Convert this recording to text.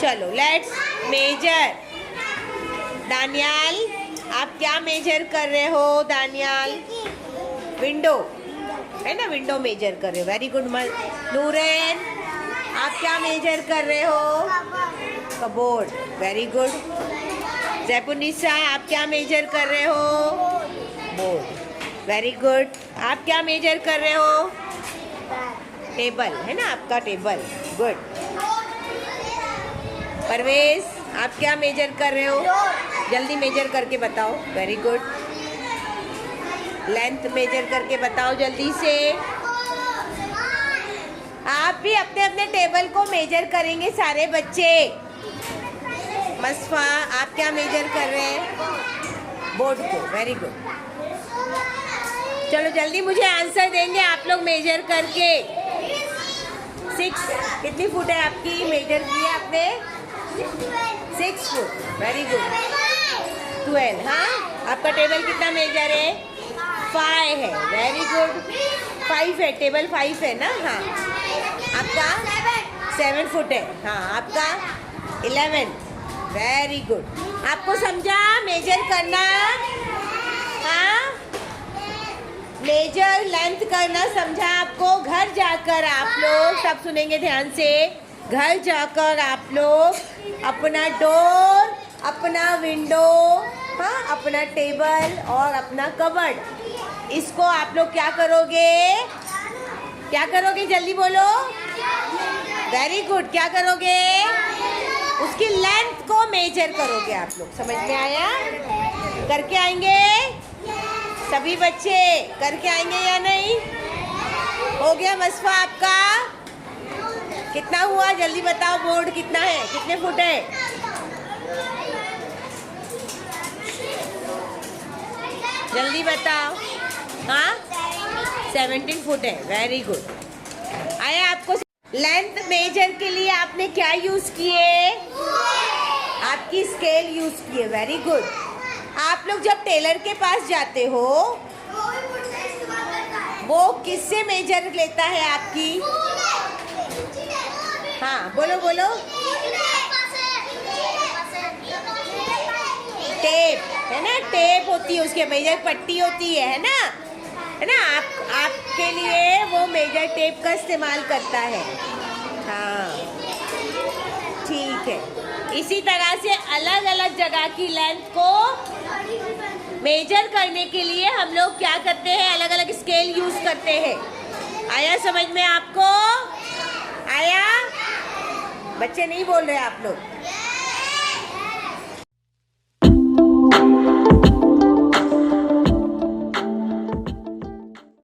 चलो let's major. Daniyal, आप क्या मेजर कर रहे हो? दानियाल, विंडो है ना, विंडो मेजर कर रहे हो। Very good. नूरैन, आप क्या मेजर कर रहे हो? कबोर्ड। Very good. जैपुनिसा, आप क्या मेजर कर रहे हो? बोर्ड। Very good. आप क्या मेजर कर रहे हो? टेबल है ना, आपका टेबल। गुड। परवेज, आप क्या मेजर कर रहे हो? जल्दी मेजर करके बताओ। Very good. लेंथ मेजर करके बताओ जल्दी से। आप भी अपने अपने टेबल को मेजर करेंगे सारे बच्चे। मसफा, आप क्या मेजर कर रहे हैं? बोर्ड को। Very good. चलो जल्दी मुझे आंसर देंगे आप लोग मेजर करके। 6 कितनी फुट है आपकी? मेजर की है आपने 6 फुट। Very good. 12। हाँ, आपका टेबल कितना मेजर है? 5 है। Very good. 5 है, टेबल 5 है ना। हाँ, आपका 7 फुट है। हाँ, आपका 11। Very good. आपको समझा मेजर करना? हाँ, मेजर लेंथ करना समझा आपको? घर जाकर आप लोग सब सुनेंगे ध्यान से। घर जाकर आप लोग अपना डोर, अपना विंडो, हाँ, अपना टेबल और अपना कबर्ड, इसको आप लोग क्या करोगे? क्या करोगे? जल्दी बोलो। Very good. क्या करोगे? उसकी लेंथ को मेजर करोगे आप लोग। समझ में आया? करके आएंगे सभी बच्चे? करके आएंगे या नहीं? हो गया मसफा आपका? कितना हुआ जल्दी बताओ। बोर्ड कितना है? कितने फुट है? जल्दी बताओ। हाँ, 17 फुट है। Very good. आया आपको? लेंथ मेजर के लिए आपने क्या यूज किए? आपकी स्केल यूज किए। Very good. आप लोग जब टेलर के पास जाते हो, वो किससे मेजर लेता है आपकी? हाँ, बोलो बोलो। टेप है ना, टेप होती है, उसके मेजर पट्टी होती है ना, है ना। आपके लिए वो मेजर टेप का इस्तेमाल करता है। हाँ, ठीक है। इसी तरह से अलग अलग जगह की लेंथ को मेजर करने के लिए हम लोग क्या करते हैं? अलग अलग स्केल यूज करते हैं। आया समझ में आपको? आया? बच्चे नहीं बोल रहे आप लोग?